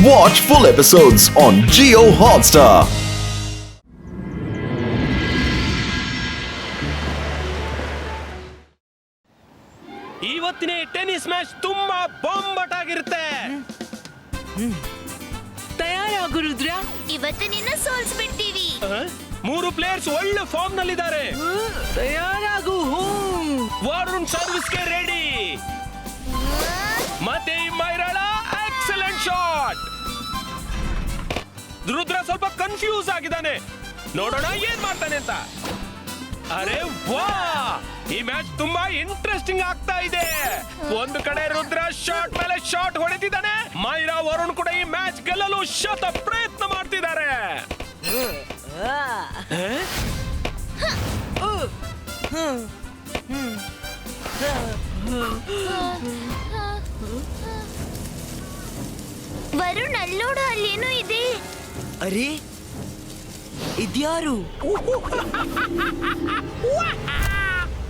Watch full episodes on Jio Hotstar. ಇವತ್ತಿನ tennis match ತುಂಬಾ ಬಾಂಬಟ್ ಆಗಿರುತ್ತೆ. ತಯಾರಾಗು ರುದ್ರ. ಇವತ್ತು ನಿನ್ನ ಸೋಲ್ಸ್ಬಿಡ್ತೀವಿ. 3 ಪ್ಲೇಯರ್ಸ್ ಒಳ್ಳೆ ಫಾರ್ಮ್ ನಲ್ಲಿದ್ದಾರೆ. ತಯಾರಾಗು. ವಾರುಣ್ ಸರ್ವಿಸ್ ಗೆ ರೆಡಿ. ಮತ್ತೆ ಮೈರಾಳ ಎಕ್ಸಲೆಂಟ್ ಶಾಟ್. ರುದ್ರ ಸ್ವಲ್ಪ ಕನ್ಫ್ಯೂಸ್ ಆಗಿದ್ದಾನೆ. ನೋಡೋಣ ಏನ್ ಮಾಡ್ತಾನೆ ಅಂತ. ಅರೆ ವಾ, ಈ ಮ್ಯಾಚ್ ತುಂಬಾ ಇಂಟ್ರೆಸ್ಟಿಂಗ್ ಆಗ್ತಾ ಇದೆ. ಒಂದು ಕಡೆ ರುದ್ರ ಶಾಟ್ ಮೇಲೆ ಶಾಟ್ ಹೊಡೆದಿದ್ದಾನೆ. ಮೈರಾ ವರುಣ್ ಕೂಡ ಈ ಮ್ಯಾಚ್ ಗೆಲ್ಲಲು ಶತ ಪ್ರಯತ್ನ ಮಾಡ್ತಿದ್ದಾರೆ. ವರುಣ್ ಅಲ್ಲೋಡು, ಅಲ್ಲೇನೋ ಇದೆ. ಅರೆ ಇದ್ಯಾರು?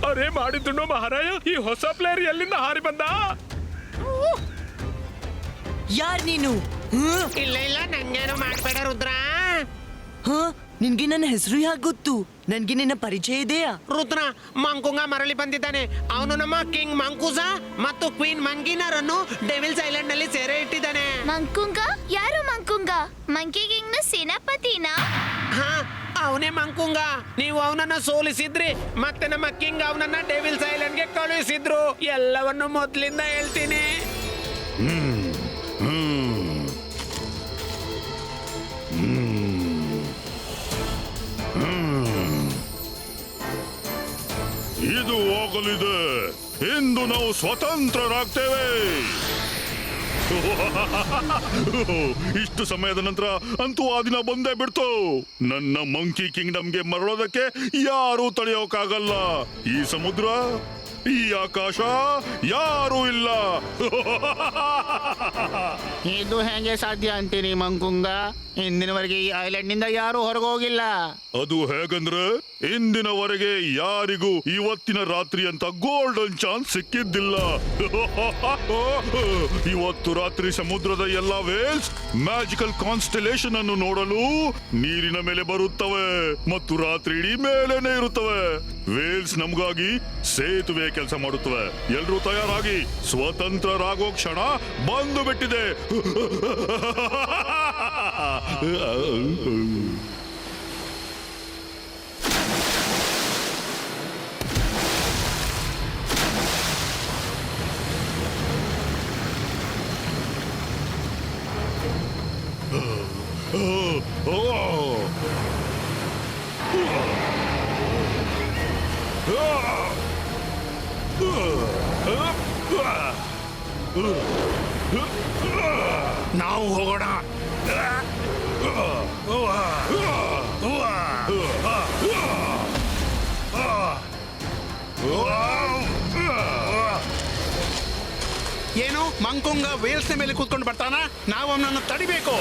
ಅರೆ ಮಾಡಿದ್ದು ಮಹಾರಾಯ, ಈ ಹೊಸ ಪ್ಲೇಯರ್ ಎಲ್ಲಿಂದ ಹಾರಿ ಬಂದ? ಯಾರ್ ನೀನು? ಇಲ್ಲ ಇಲ್ಲ, ನಂಗೇನು ಮಾಡ್ಬೇಡ ರುದ್ರ. ನಿನ್ಗೆ ನನ್ನ ಹೆಸರು ಯಾಕೆ ಗೊತ್ತು? ನನ್ಗೆ ನಿನ್ನ ಪರಿಚಯ ಇದೆಯಾ? ರುದ್ರ, ಮಂಕುಂಗ ಮರಳಿ ಬಂದಿದ್ದಾನೆ. ಅವನು ನಮ್ಮ ಕಿಂಗ್ ಮಂಕುಸ ಮತ್ತು ಕ್ವೀನ್ ಮಂಕಿನರನ್ನು ಡೆವಿಲ್ಸ್ ಐಲ್ಯಾಂಡ್ ನಲ್ಲಿ ಸೆರೆ ಇಟ್ಟಿದ್ದಾನೆ. ಮಂಕುಂಗ? ಯಾರು ಮಂಕುಂಗ? ಮಂಕಿ ಕಿಂಗ್ ನ ಸೇನಾಪತಿನಾ? ಹಾ, ಅವನೇ ಮಂಕುಂಗ. ನೀವು ಅವನನ್ನ ಸೋಲಿಸಿದ್ರಿ, ಮತ್ತೆ ನಮ್ಮ ಕಿಂಗ್ ಅವನನ್ನ ಡೆವಿಲ್ಸ್ ಐಲ್ಯಾಂಡ್ ಗೆ ಕಳುಹಿಸಿದ್ರು. ಎಲ್ಲವನ್ನು ಮೊದ್ಲಿಂದ ಹೇಳ್ತೀನಿ. ಇದು ಹೋಗಲಿದೆ. ಇಂದು ನಾವು ಸ್ವತಂತ್ರರಾಗ್ತೇವೆ. ಇಷ್ಟು ಸಮಯದ ನಂತರ ಅಂತೂ ಆ ದಿನ ಬಂದೇ ಬಿಡ್ತು. ನನ್ನ ಮಂಕಿ ಕಿಂಗ್ಡಮ್ಗೆ ಮರಳೋದಕ್ಕೆ ಯಾರೂ ತಡೆಯೋಕ್ಕಾಗಲ್ಲ. ಈ ಸಮುದ್ರ, ಈ ಆಕಾಶ, ಯಾರೂ ಇಲ್ಲ. ಇದು ಹೇಗೆ ಸಾಧ್ಯ ಅಂತೀರಿ ಮಂಕುಂಗ? ಇಂದಿನವರೆಗೆ ಈ ಐಲ್ಯಾಂಡ್ ನಿಂದ ಯಾರು ಹೊರಗೋಗಿಲ್ಲ. ಅದು ಹೇಗಂದ್ರೆ, ಇಂದಿನವರೆಗೆ ಯಾರಿಗೂ ಇವತ್ತಿನ ರಾತ್ರಿ ಅಂತ ಗೋಲ್ಡನ್ ಚಾನ್ಸ್ ಸಿಕ್ಕಿದ್ದಿಲ್ಲ. ಇವತ್ತು ರಾತ್ರಿ ಸಮುದ್ರದ ಎಲ್ಲಾ ವೇಲ್ಸ್ ಮ್ಯಾಜಿಕಲ್ ಕಾನ್ಸ್ಟೆಲೇಷನ್ ಅನ್ನು ನೋಡಲು ನೀರಿನ ಮೇಲೆ ಬರುತ್ತವೆ ಮತ್ತು ರಾತ್ರಿ ಇಡೀ ಮೇಲೇನೆ ಇರುತ್ತವೆ. ವೇಲ್ಸ್ ನಮಗಾಗಿ ಸೇತುವೆ ಕೆಲಸ ಮಾಡುತ್ತವೆ. ಎಲ್ರೂ ತಯಾರಾಗಿ, ಸ್ವತಂತ್ರರಾಗೋ ಕ್ಷಣ ಬಂದು ಬಿಟ್ಟಿದೆ. ನಾವು ಹೋಗೋಣ. ಏನು, ಮಂಕುಂಗ ವೇಲ್ಸ್ ಮೇಲೆ ಕೂತ್ಕೊಂಡು ಬರ್ತಾನ? ನಾವು ಅವನನ್ನು ತಡಿಬೇಕು.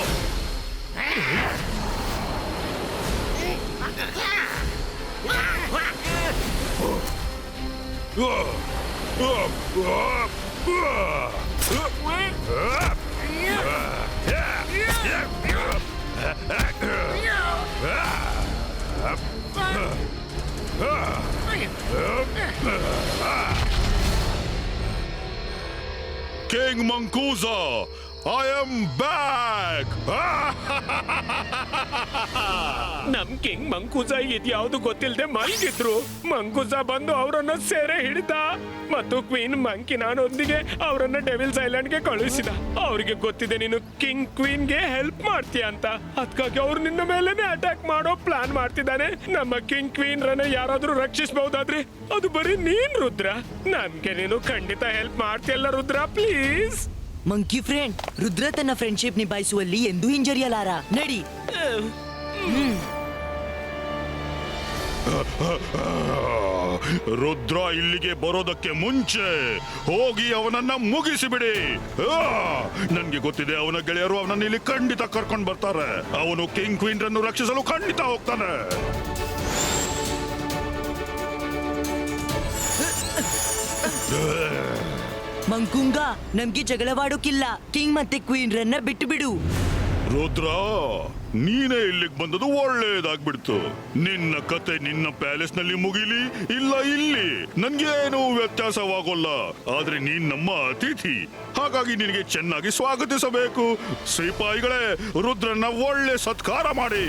King Mancuso, I am back! ನಮ್ ಕಿಂಗ್ ಮಂಕುಜ ಇದ್ಯಾವ್ದು ಗೊತ್ತಿಲ್ಲದೆ ಮಲಗಿದ್ರು. ಮಂಕುಜ ಬಂದು ಅವರನ್ನ ಸೆರೆ ಹಿಡಿದ ಮತ್ತು ಕ್ವೀನ್ ಮಂಕಿನೊಂದಿಗೆ ಅವರನ್ನ ಡೆವಿಲ್ಸ್ ಐಲ್ಯಾಂಡ್ ಗೆ ಕಳುಹಿಸಿದ. ಅವ್ರಿಗೆ ಗೊತ್ತಿದೆ ನೀನು ಕಿಂಗ್ ಕ್ವೀನ್ ಗೆ ಹೆಲ್ಪ್ ಮಾಡ್ತೀಯ ಅಂತ. ಅದಕ್ಕಾಗಿ ಅವ್ರು ನಿನ್ನ ಮೇಲೆನೆ ಅಟ್ಯಾಕ್ ಮಾಡೋ ಪ್ಲಾನ್ ಮಾಡ್ತಿದ್ದಾನೆ. ನಮ್ಮ ಕಿಂಗ್ ಕ್ವೀನ್ ರನ್ನ ಯಾರಾದ್ರೂ ರಕ್ಷಿಸಬಹುದಾದ್ರೆ ಅದು ಬರೀ ನೀನ್ ರುದ್ರ. ನಮ್ಗೆ ನೀನು ಖಂಡಿತ ಹೆಲ್ಪ್ ಮಾಡ್ತೀಯಲ್ಲ Rudra, please. Monkey friend, Rudra ತನ್ನ ಫ್ರೆಂಡ್ಶಿಪ್ ನಿಭಾಯಿಸುವಲ್ಲಿ ಎಂದೂ ಹಿಂಜರಿಯಲಾರ. ನಡಿ. ರುದ್ರ ಇಲ್ಲಿಗೆ ಬರೋದಕ್ಕೆ ಮುಂಚೆ ಹೋಗಿ ಅವನನ್ನ ಮುಗಿಸಿಬಿಡಿ. ನನ್ಗೆ ಗೊತ್ತಿದೆ, ಅವನ ಗೆಳೆಯರು ಅವನನ್ನ ಇಲ್ಲಿ ಖಂಡಿತ ಕರ್ಕೊಂಡು ಬರ್ತಾರೆ. ಅವನು ಕಿಂಗ್ ಕ್ವೀನ್ ರನ್ನು ರಕ್ಷಿಸಲು ಖಂಡಿತ ಹೋಗ್ತಾನೆ. ಮಂಕುಂಗ ನಮ್ಗೆ ಜಗಳವಾಡೋಕಿಲ್ಲ. ಕಿಂಗ್ ಮತ್ತೆ ಕ್ವೀನ್ ರನ್ನ ಬಿಟ್ಟು ಬಿಡು. ರುದ್ರ, ನೀನೇ ಇಲ್ಲಿಗೆ ಬಂದದು ಒಳ್ಳೇದಾಗ್ಬಿಡ್ತು. ನಿನ್ನ ಕತೆ ನಿನ್ನ ಪ್ಯಾಲೇಸ್ ನಲ್ಲಿ ಮುಗಿಲಿ, ಇಲ್ಲ ಇಲ್ಲಿ ನನ್ಗೇನು ವ್ಯತ್ಯಾಸವಾಗೋಲ್ಲ. ಆದ್ರೆ ನೀನ್ ನಮ್ಮ ಅತಿಥಿ, ಹಾಗಾಗಿ ನಿನಗೆ ಚೆನ್ನಾಗಿ ಸ್ವಾಗತಿಸಬೇಕು. ಸಿಪಾಯಿಗಳೇ, ರುದ್ರನ್ನ ಒಳ್ಳೆ ಸತ್ಕಾರ ಮಾಡಿ.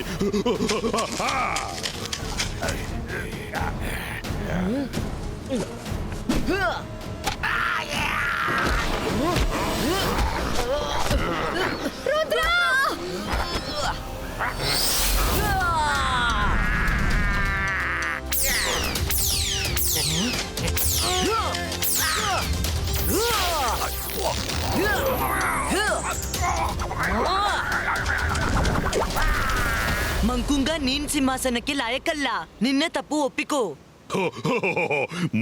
ಮಂಕುಂಗ ನೀನ್ ಸಿಂಹಾಸನಕ್ಕೆ ಲಾಯಕಲ್ಲ. ನಿನ್ನ ತಪ್ಪು ಒಪ್ಪಿಕೋ.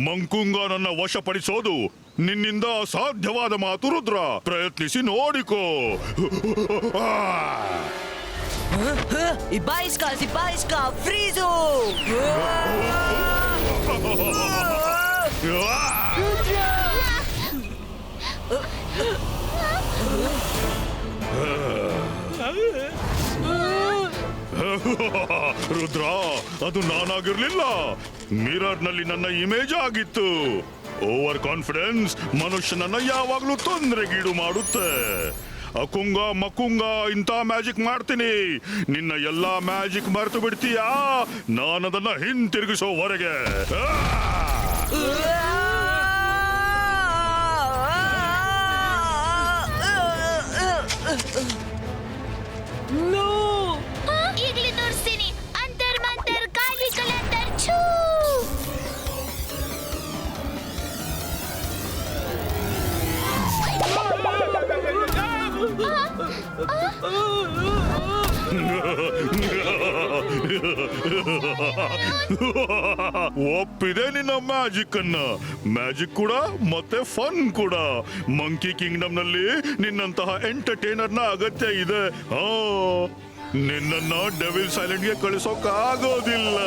ಮಂಕುಂಗ ನನ್ನ ವಶಪಡಿಸೋದು ನಿನ್ನಿಂದ ಅಸಾಧ್ಯವಾದ ಮಾತು ರುದ್ರ. ಪ್ರಯತ್ನಿಸಿ ನೋಡಿಕೋ. ಇಬಾಯಿಸ್ಕಾ ಫ್ರೀಜು. ರುದ್ರ, ಅದು ನಾನಾಗಿರ್ಲಿಲ್ಲ. ಮಿರರ್ ನಲ್ಲಿ ನನ್ನ ಇಮೇಜ್ ಆಗಿತ್ತು. ಓವರ್ ಕಾನ್ಫಿಡೆನ್ಸ್ ಮನುಷ್ಯನನ್ನ ಯಾವಾಗ್ಲೂ ತೊಂದರೆಗೀಡು ಮಾಡುತ್ತೆ. ಅಕುಂಗ ಮಕುಂಗ ಇಂಥ ಮ್ಯಾಜಿಕ್ ಮಾಡ್ತೀನಿ, ನಿನ್ನ ಎಲ್ಲಾ ಮ್ಯಾಜಿಕ್ ಮರೆತು ಬಿಡ್ತೀಯಾ ನಾನದನ್ನ ಹಿಂತಿರುಗಿಸೋವರೆಗೆ. ಈಗಲೇ ತೋರಿಸ್ತೀನಿ. ಅಂತರ್ ಮಂತರ್ ಕಾಲಿ ಕಲಂದರ್ ಛೂ. ಒಪ್ಪಿದೆ ನಿನ್ನ ಮ್ಯಾಜಿಕ್ ಅನ್ನ. ಮ್ಯಾಜಿಕ್ ಕೂಡ ಮತ್ತೆ ಫನ್ ಕೂಡ. ಮಂಕಿ ಕಿಂಗ್ಡಮ್ ನಲ್ಲಿ ನಿನ್ನಂತಹ ಎಂಟರ್ಟೈನರ್ ನ ಅಗತ್ಯ ಇದೆ. ನಿನ್ನನ್ನ ಡೆವಿಲ್ ಸೈಲೆಂಟ್ ಗೆ ಕಳಿಸೋಕಾಗೋದಿಲ್ಲ.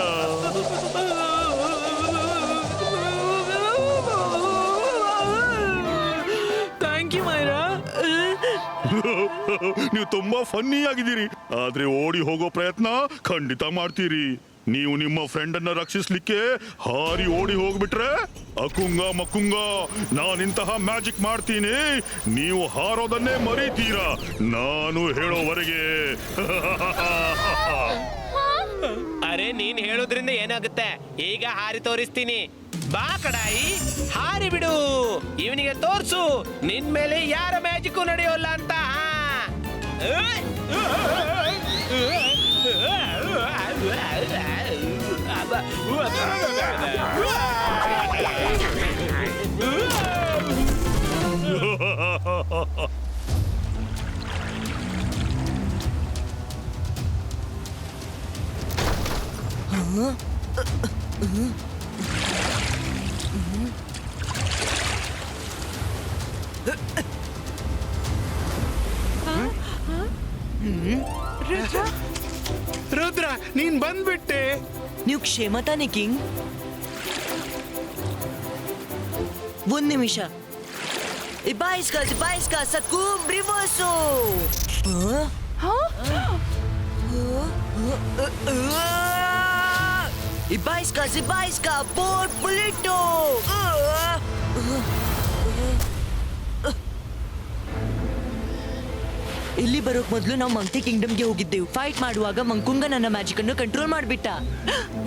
Thank you Myra. ನೀವು ತುಂಬಾ ಫನ್ನಿ ಆಗಿದ್ದೀರಿ, ಆದ್ರೆ ಓಡಿ ಹೋಗೋ ಪ್ರಯತ್ನ ಖಂಡಿತ ಮಾಡ್ತೀರಿ. ನೀವು ನಿಮ್ಮ ಫ್ರೆಂಡ್ ಅನ್ನ ರಕ್ಷಿಸ್ಲಿಕ್ಕೆ ಹಾರಿ ಓಡಿ ಹೋಗ್ಬಿಟ್ರೆ ಅಕುಂಗ ಮಕುಂಗ ನಾನಿಂತಹ ಮ್ಯಾಜಿಕ್ ಮಾಡ್ತೀನಿ, ನೀವು ಹಾರೋದನ್ನೇ ಮರೀತೀರಾ ನಾನು ಹೇಳೋವರೆಗೆ. ಅರೆ, ನೀನ್ ಹೇಳೋದ್ರಿಂದ ಏನಾಗುತ್ತೆ? ಈಗ ಹಾರಿ ತೋರಿಸ್ತೀನಿ. ಬಾ ಕಡಾಯಿ, ಹಾರಿ ಬಿಡು. ಇವನಿಗೆ ತೋರ್ಸು ನಿನ್ ಮೇಲೆ ಯಾರ ಮ್ಯಾಜಿಕ್ಕು ನಡೆಯೋಲ್ಲ ಅಂತ. ರುದ್ರ, ನೀನ್ ಬಂದ್ಬಿಟ್ಟೆ. ನೀವು ಕ್ಷೇಮ ತಾನೆ ಕಿಂಗ್? ಒಂದ್ ನಿಮಿಷ. ಇಬಾಯಿಸ್ಕಾ ಸಕೂಮ್ ರಿವರ್ಸು. ಇಬಾಯಿಸ್ಕಾ ಪೋರ್ಟ್ ಪುಲಿಟೋ. ಇಲ್ಲಿ ಬರೋಕ್ ಮೊದಲು ನಾವು ಮಂಕಿ ಕಿಂಗ್ಡಮ್ಗೆ ಹೋಗಿದ್ದೆವು. ಫೈಟ್ ಮಾಡುವಾಗ ಮಂಕುಂಗ ನನ್ನ ಮ್ಯಾಜಿಕ್ ಅನ್ನು ಕಂಟ್ರೋಲ್ ಮಾಡ್ಬಿಟ್ಟ.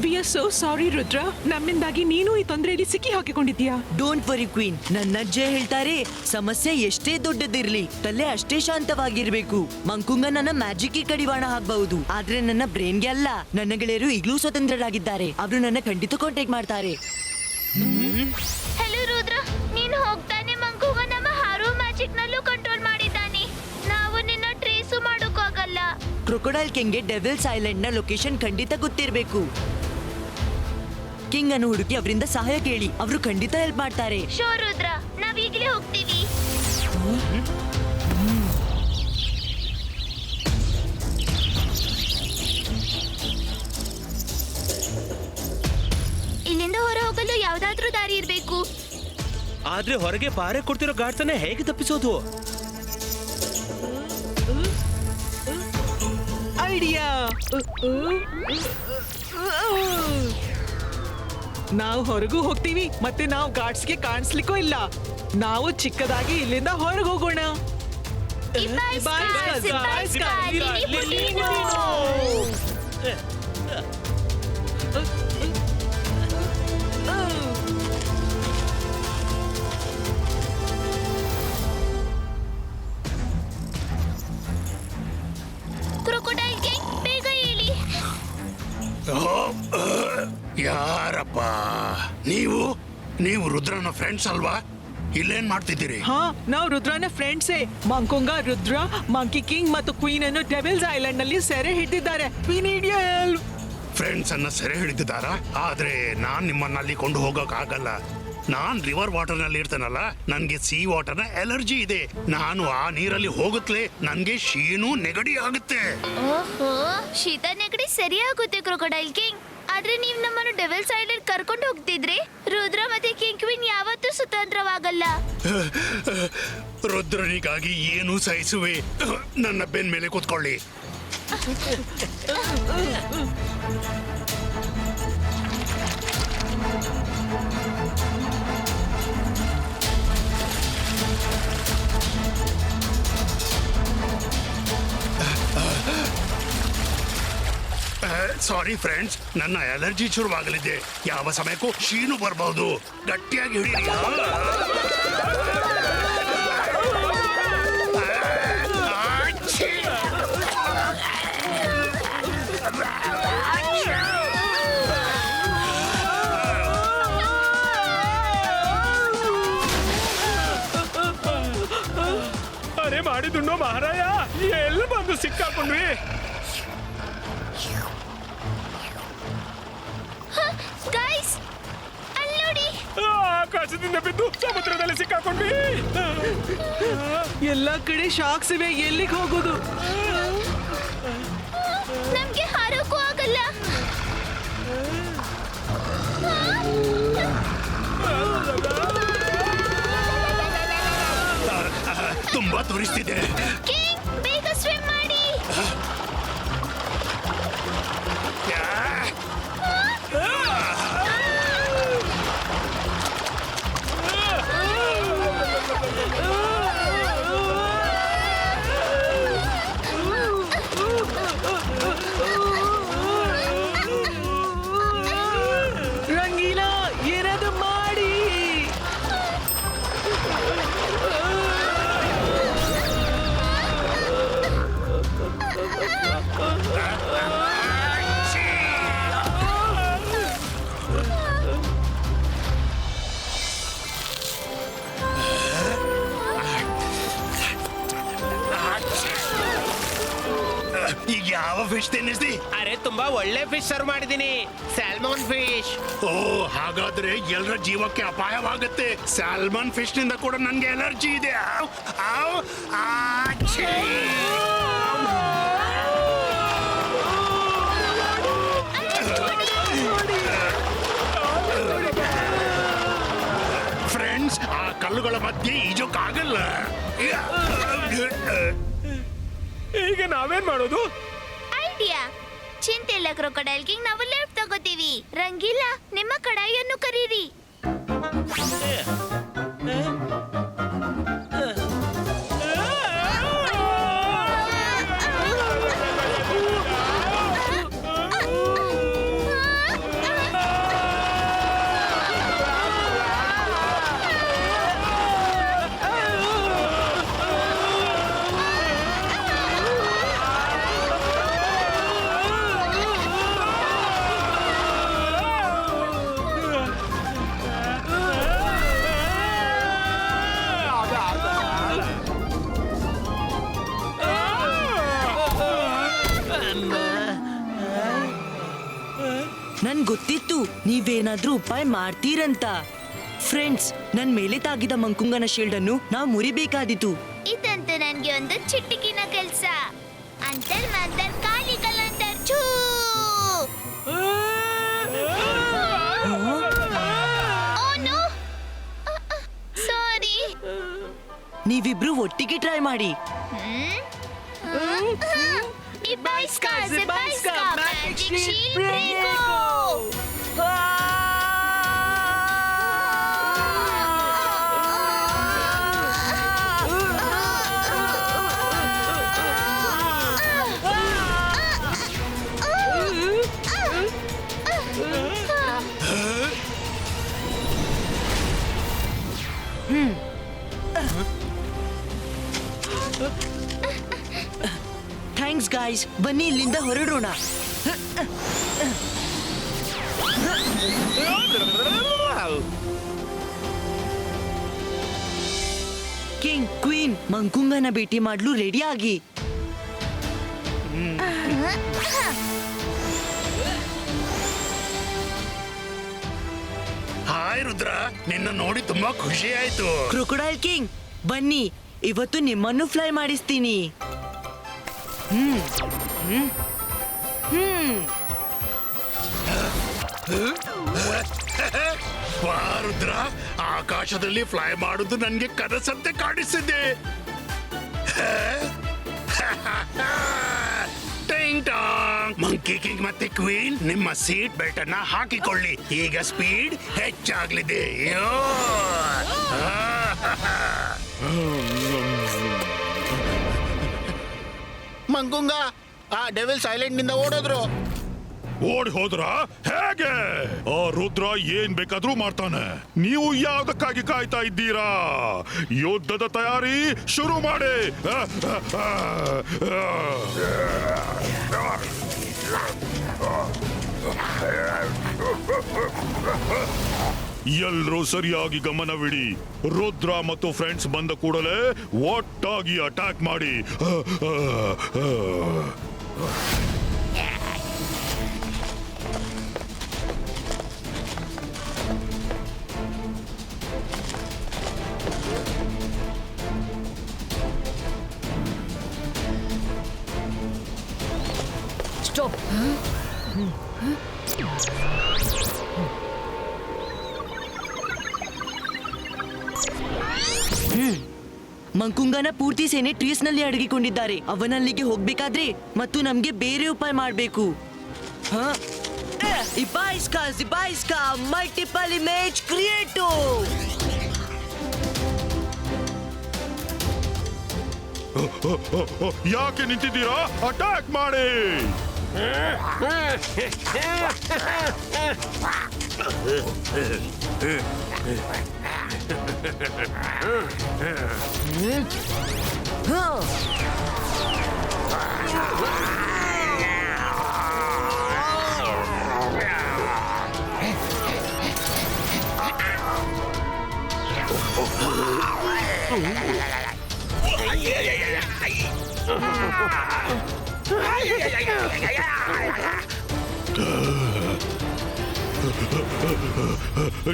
We are so sorry Rudra, ನಮ್ಮಿಂದಾಗಿ ನೀನು ಈ ತೊಂದರೆಯಲ್ಲಿ ಸಿಕ್ಕಿ ಹಾಕಿಕೊಂಡಿದ್ಯಾ. Don't worry queen. ನನ್ನ ಅಜ್ಜೆ ಹೇಳ್ತಾರೆ, ಸಮಸ್ಯೆ ಎಷ್ಟೇ ದೊಡ್ಡದಿರ್ಲಿ ತಲೆ ಅಷ್ಟೇ ಶಾಂತವಾಗಿರ್ಬೇಕು. ಮಂಕುಂಗ ನನ್ನ ಮ್ಯಾಜಿಕ್ ಕಡಿವಾಣ ಹಾಕಬಹುದು, ಆದ್ರೆ ನನ್ನ ಬ್ರೈನ್ಗೆ ಅಲ್ಲ. ನನ್ನ ಗೆಳೆಯರು ಈಗಲೂ ಸ್ವತಂತ್ರರಾಗಿದ್ದಾರೆ. ಅವರು ನನ್ನ ಖಂಡಿತ ಕಾಂಟ್ಯಾಕ್ಟ್ ಮಾಡ್ತಾರೆ. ಹೆಲೋ ರುದ್ರ, ನೀನು ಹೋಗ್ತಾನೆ. ಮಂಕುಂಗ ನಮ್ಮ ಹಾರೋ ಮ್ಯಾಜಿಕ್ ನಲ್ಲೂ ಕಂಟ್ರೋಲ್ ಮಾಡಿದ್ದಾನೆ. ನಾವು ನಿನ್ನ ಟ್ರೇಸು ಮಾಡೋಕ್ಕಾಗಲ್ಲ. ಕ್ರೊಕೊಡೈಲ್ ಕಿಂಗ್ಗೆ ಡೆವಿಲ್ಸ್ ಐಲ್ಯಾಂಡ್ ನ ಲೊಕೇಶನ್ ಖಂಡಿತ ಗೊತ್ತಿರಬೇಕು. ಕಿಂಗ್ ಅನ್ನು ಹುಡುಕಿ ಅವರಿಂದ ಸಹಾಯ ಕೇಳಿ, ಅವರು ಖಂಡಿತ ಹೆಲ್ಪ್ ಮಾಡ್ತಾರೆ. ಶೋ ರುದ್ರ, ನಾವ್ ಈಗಲೇ ಹೋಗ್ತೀವಿ. ಇಲ್ಲಿಂದ ಹೊರ ಹೋಗಲು ಯಾವ್ದಾದ್ರೂ ದಾರಿ ಇರ್ಬೇಕು. ಆದ್ರೆ ಹೊರಗೆ ಪಾರೆ ಕೊಡ್ತಿರೋ ಗಾಡ್ಸನ್ನ ಹೇಗೆ ತಪ್ಪಿಸೋದು? ಐಡಿಯಾ! ನಾವು ಹೊರಗೂ ಹೋಗ್ತೀವಿ ಮತ್ತೆ ನಾವು ಗಾರ್ಡ್ಸ್ಗೆ ಕಾಣಿಸ್ಲಿಕ್ಕೂ ಇಲ್ಲ. ನಾವು ಚಿಕ್ಕದಾಗಿ ಇಲ್ಲಿಂದ ಹೊರಗೆ ಹೋಗೋಣ. ಕ್ರೊಕೊಡೈಲ್ ಗ್ಯಾಂಗ್ ಬೇಗ ಹೇಳಿ. ಯಾರಪ್ಪ ನೀವು? ನೀವು ರುದ್ರನ ಫ್ರೆಂಡ್ಸ್ ಅಲ್ವಾ? ಇಲ್ಲೇನ್ ಮಾಡ್ತಿದ್ದೀರಿ? ಹಾ, ನಾವು ರುದ್ರನ ಫ್ರೆಂಡ್ಸೇ. ಮಂಕುಂಗ, ರುದ್ರ, ಮಂಕಿ ಕಿಂಗ್ ಮತ್ತು ಕ್ವೀನ್ ಅನ್ನು ಡೆವಿಲ್ಸ್ ಐಲ್ಯಾಂಡ್ ನಲ್ಲಿ ಸೆರೆ ಹಿಡಿದಿದ್ದಾರೆ. We need your help. Friends ಅನ್ನ ಸೆರೆ ಹಿಡಿದಿದ್ದಾರಾ? ಆದ್ರೆ ನಾನ್ ನಿಮ್ಮನ್ನ ಅಲ್ಲಿ ಕೊಂಡು ಹೋಗಕ್ ಆಗಲ್ಲ. ನಾನ್ ರಿವರ್ ವಾಟರ್ ನಲ್ಲಿ ಇರ್ತೇನಲ್ಲ, ನನ್ಗೆ ಸೀ ವಾಟರ್ ನ ಎಲರ್ಜಿ ಇದೆ. ನಾನು ಆ ನೀರಲ್ಲಿ ಹೋಗುತ್ತಲೇ ನನ್ಗೆ ಶೀನು ನೆಗಡಿ ಆಗುತ್ತೆ. ಓಹೋ, ಶೀತ ನೆಗಡಿ ಸರಿಯಾಗುತ್ತೆ ಕ್ರೊಕೊಡೈಲ್ ಕಿಂಗ್. ಆದ್ರೆ ನೀವ್ ನಮ್ಮನ್ನು ಡೆವಿಲ್ಸ್ ಐಲ್ಯಾಂಡ್ ಕರ್ಕೊಂಡು ಹೋಗ್ತಿದ್ರೆ ರುದ್ರ ಮತ್ತೆ ಕಿಂಗ್ ಕ್ವೀನ್ ಯಾವತ್ತೂ ಸ್ವತಂತ್ರವಾಗಲ್ಲ. ರುದ್ರನಿಗಾಗಿ ಏನು ಸಹಿಸುವೆ? ನನ್ನ ಬೆನ್ ಮೇಲೆ ಕೂತ್ಕೊಳ್ಳಿ. ಸಾರಿ ಫ್ರೆಂಡ್ಸ್, ನನ್ನ ಅಲರ್ಜಿ ಶುರುವಾಗಲಿದೆ. ಯಾವ ಸಮಯಕ್ಕೂ ಶೀನು ಬರಬಹುದು. ಗಟ್ಟಿಯಾಗಿ ಹಿಡಿಯಿರಿ. ಅರೆ ಮಾಡಿದುಣ್ಣೋ ಮಹಾರಾಯ, ಎಲ್ಲ ಬಂದು ಸಿಕ್ಕಾಕೊಂಡ್ವಿ. ಗೈಸ್, ಅಲ್ಲಿ ನೋಡಿ. ಆಕಾಶದಿಂದ ಬಿದ್ದು ಸಮುದ್ರದಲ್ಲಿ ಸಿಕ್ಕಾಕೊಂಡ್ವಿ. ಎಲ್ಲ ಕಡೆ ಶಾಕ್ಸ್ ಇವೆ. ಎಲ್ಲಿಗೆ ಹೋಗೋದು? ನಮ್ಗೆ ಹಾರೋಕ್ಕೂ ಆಗಲ್ಲ. ತುಂಬಾ ತೋರಿಸ್ತಿದೆ. ಕಿಂಗ್, ಬೇಗ ಸ್ವಿಮ್ ಮಾಡಿ. ರಂಗೀಲ, ಏನಾದ್ರು ಮಾಡಿ. ಈಗ ಯಾವ ಫಿಶ್ ತಿನ್ನಿಸ್ದಿ? ಅರೆ ತುಂಬಾ ಒಳ್ಳೆ ಫಿಶ್ ಸರ್ವ್ ಮಾಡಿದೀನಿ. Salmon fish. ಓ, ಹಾಗಾದ್ರೆ ಎಲ್ಲರ ಜೀವಕ್ಕೆ ಅಪಾಯವಾಗುತ್ತೆ. ಸ್ಯಾಲ್ಮನ್ ಫಿಶ್ ನಿಂದ ಕೂಡ ನನ್ಗೆ ಎಲರ್ಜಿ ಇದೆ. ಆವ್, ಆಚೆ. ಫ್ರೆಂಡ್ಸ್, ಆ ಕಲ್ಲುಗಳ ಮಧ್ಯೆ ಈಜೋಕ್ಕಾಗಲ್ಲ. ಈಗ ನಾವೇನ್ ಮಾಡೋದು? ಐಡಿಯಾ. ಚಿಂತೆ ಇಲ್ಲ ಕ್ರೊಕೊಡೈಲ್ ಕಿಂಗ್, ನಾವು ಲೆಫ್ಟ್ ತಗೋತೀವಿ. ರಂಗಿಲ್ಲ, ನಿಮ್ಮ ಕಡಾಯಿಯನ್ನು ಕರೀರಿ. ನನ್ ಗೊತ್ತಿತ್ತು ನೀವೇನಾದ್ರೂ ಉಪಾಯ ಮಾಡ್ತೀರಂತ. ಫ್ರೆಂಡ್ಸ್, ನನ್ ಮೇಲೆ ತಾಗಿದ ಮಂಕುಂಗನ ಶೀಲ್ಡ್ ಅನ್ನು ನಾವು ಮುರಿಬೇಕಾದಿತ್ತು. ಇದಂತೂ ನನ್ಗೆ ಒಂದು ಚಿಟ್ಟಿಕಿನ ಕೆಲ್ಸ. ಅಂತರ್ ಮಂತರ್ ಕಾಲಿ ಕಲಂತರ್ ಛೂ. ಓ ನೋ, ನೀವಿಬ್ರು ಒಟ್ಟಿಗೆ ಟ್ರೈ ಮಾಡಿ. ಇಬ್ಬಾಯ್ಸ್ಕಾ, ಜಿಬ್ಬಾಯ್ಸ್ಕಾ, ಮ್ಯಾಜಿಕ್ ಶೀಲ್ಡ್ ಬ್ರೇಕೋ. ಥ್ಯಾಂಕ್ಸ್ ಗಾಯ್ಸ್, ಬನ್ನಿ ಇಲ್ಲಿಂದ ಹೊರಡೋಣ. ಕಿಂಗ್, ಕ್ವೀನ್, ಮಂಕುಂಗನ ಭೇಟಿ ಮಾಡಲು ರೆಡಿ ಆಗಿ. ಹಾಯ್ ರುದ್ರ, ನಿನ್ನ ನೋಡಿ ತುಂಬಾ ಖುಷಿ ಆಯ್ತು. ಕ್ರೊಕೊಡೈಲ್ ಕಿಂಗ್, ಬನ್ನಿ, ಇವತ್ತು ನಿಮ್ಮನ್ನು ಫ್ಲೈ ಮಾಡಿಸ್ತೀನಿ. ವಾ ರುದ್ರ, ಆಕಾಶದಲ್ಲಿ ಫ್ಲೈ ಮಾಡುದು ನನ್ಗೆ ಕನಸಂತೆ ಕಾಣಿಸಿದೆ. ಟಿಂಗ್ ಟಾಂಗ್. ಮಂಕಿ ಕಿಂಗ್ ಮತ್ತೆ ಕ್ವೀನ್, ನಿಮ್ಮ ಸೀಟ್ ಬೆಲ್ಟ್ ಅನ್ನ ಹಾಕಿಕೊಳ್ಳಿ. ಈಗ ಸ್ಪೀಡ್ ಹೆಚ್ಚಾಗ್ಲಿದೆ. ಯೋ! ಮಂಕುಂಗ, ಆ ಡೆವಿಲ್ಸ್ ಐಲ್ಯಾಂಡ್ ನಿಂದ ಓಡೋದ್ರು. ಓಡಿ ಹೋದ್ರ ಹೇಗೆ? ಆ ರುದ್ರ ಏನ್ ಬೇಕಾದ್ರೂ ಮಾಡ್ತಾನೆ. ನೀವು ಯಾವ್ದಕ್ಕಾಗಿ ಕಾಯ್ತಾ ಇದ್ದೀರಾ? ಯುದ್ಧದ ತಯಾರಿ ಶುರು ಮಾಡಿ. ಎಲ್ರೂ ಸರಿಯಾಗಿ ಗಮನವಿಡಿ. ರುದ್ರ ಮತ್ತು ಫ್ರೆಂಡ್ಸ್ ಬಂದ ಕೂಡಲೇ ಒಟ್ಟಾಗಿ ಅಟ್ಯಾಕ್ ಮಾಡಿ. ಸ್ಟಾಪ್. ಮಂಕುಂಗನ ಪೂರ್ತಿ ಸೇನೆ ಟ್ರೀಸ್ ನಲ್ಲಿ ಅಡಗಿಕೊಂಡಿದ್ದಾರೆ. ಅವನಲ್ಲಿಗೆ ಹೋಗ್ಬೇಕಾದ್ರೆ ಮತ್ತು ನಮ್ಗೆ ಬೇರೆ ಉಪಾಯ ಮಾಡಬೇಕು. ಇಬ್ಬಾಯ್ಸ್ಕಾ, ಜಿಬ್ಬಾಯ್ಸ್ಕಾ, ಮಲ್ಟಿಪಲ್ ಇಮೇಜ್ ಕ್ರಿಯೇಟೋ. ಯಾಕೆ ನಿಂತಿದ್ದೀರಾ? ಅಟ್ಯಾಕ್ ಮಾಡಿ.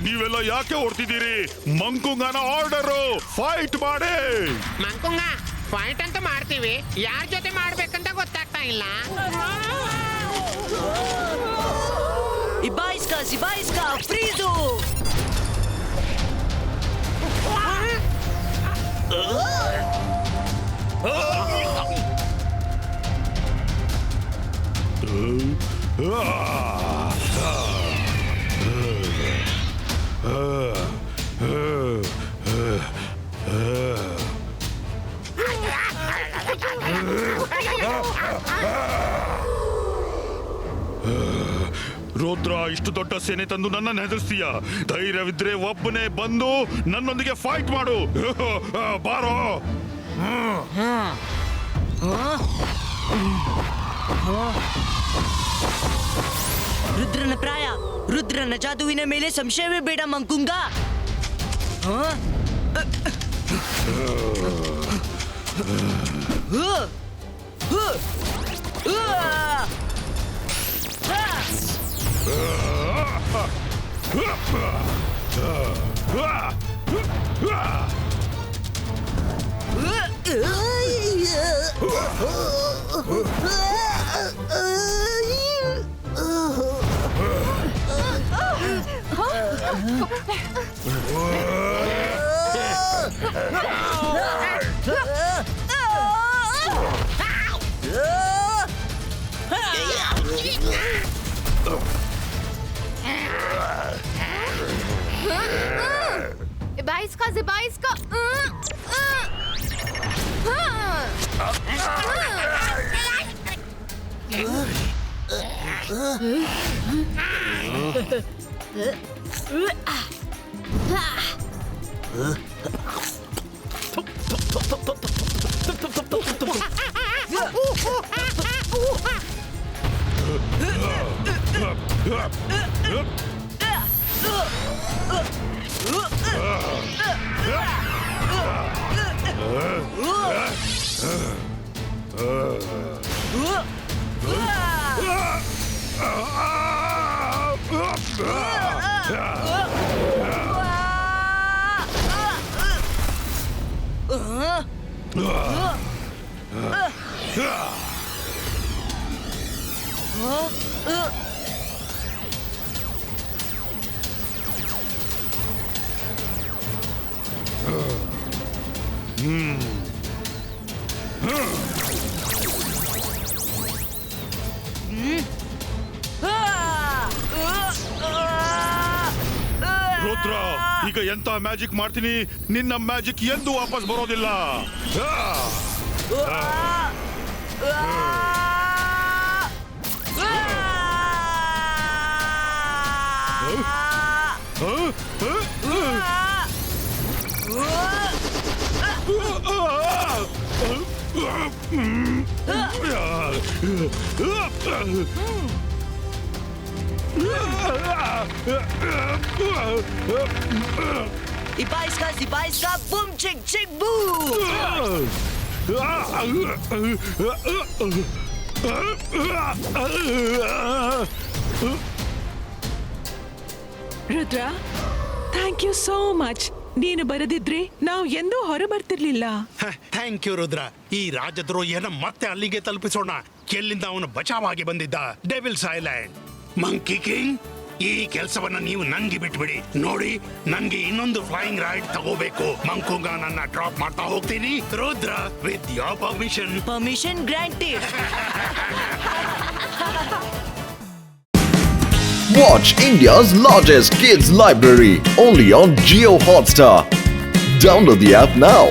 ನೀವೆಲ್ಲ ಯಾಕೆ ಓಡ್ತಿದ್ದೀರಿ? ಮಂಕುಂಗನ ಆರ್ಡರು, ಫೈಟ್ ಮಾಡಿ. ಮಂಕುಂಗ, ಫೈಟ್ ಅಂತ ಮಾಡ್ತೀವಿ, ಯಾರ ಜೊತೆ ಮಾಡ್ಬೇಕಂತ ಗೊತ್ತಾಗ್ತಾ ಇಲ್ಲ. ಇಬ್ಬಾಯ್ಸ್ಕಾ, ಜಿಬ್ಬಾಯ್ಸ್ಕಾ, ಫ್ರೀಜು. ರುದ್ರ, ಇಷ್ಟು ದೊಡ್ಡ ಸೇನೆ ತಂದು ನನ್ನ ಹೆದರ್ಸ್ತೀಯ? ಧೈರ್ಯವಿದ್ರೆ ಒಬ್ಬನೇ ಬಂದು ನನ್ನೊಂದಿಗೆ ಫೈಟ್ ಮಾಡು. ಬಾರೋ. ರುದ್ರನ ಪ್ರಾಯ, ರುದ್ರನ ಜಾದುವಿನ ಮೇಲೆ ಸಂಶಯವೇ ಬೇಡ ಮಂಕುಂಗ. Zibaisca, Zibaisca. ರುದ್ರ, ಈಗ ಎಂತ ಮ್ಯಾಜಿಕ್ ಮಾಡ್ತೀನಿ, ನಿನ್ನ ಮ್ಯಾಜಿಕ್ ಎಂದು ವಾಪಸ್ ಬರೋದಿಲ್ಲ. Zibaisca, boom, chick, chick, boom! Rudra, thank you so much. ನೀನು ಬರದಿದ್ರೆ ನಾವು ಎಂದೂ ಹೊರ ಬರ್ತಿರ್ಲಿಲ್ಲ. Thank you Rudra. ಈ ರಾಜದ್ರೋಹಿಯನ್ನ ಮತ್ತೆ ಅಲ್ಲಿಗೆ ತಲುಪಿಸೋಣ, ಎಲ್ಲಿಂದ ಅವನು ಬಚಾವಾಗಿ ಬಂದಿದ್ದ. Devils island. ಮಂಕಿ ಕಿಂಗ್, ಈ ಕೆಲಸವನ್ನ ನೀವು ನಂಗೆ ಬಿಟ್ಬಿಡಿ. ನೋಡಿ, ನನ್ಗೆ ಇನ್ನೊಂದು ಫ್ಲೈಯಿಂಗ್ ರೈಡ್ ತಗೋಬೇಕು. ಮಂಕುಂಗ ನನ್ನ ಡ್ರಾಪ್ ಮಾಡ್ತಾ ಹೋಗ್ತೀನಿ. Rudra, with your permission. Permission granted. Watch India's largest kids library only on Jio Hotstar. Download the app now.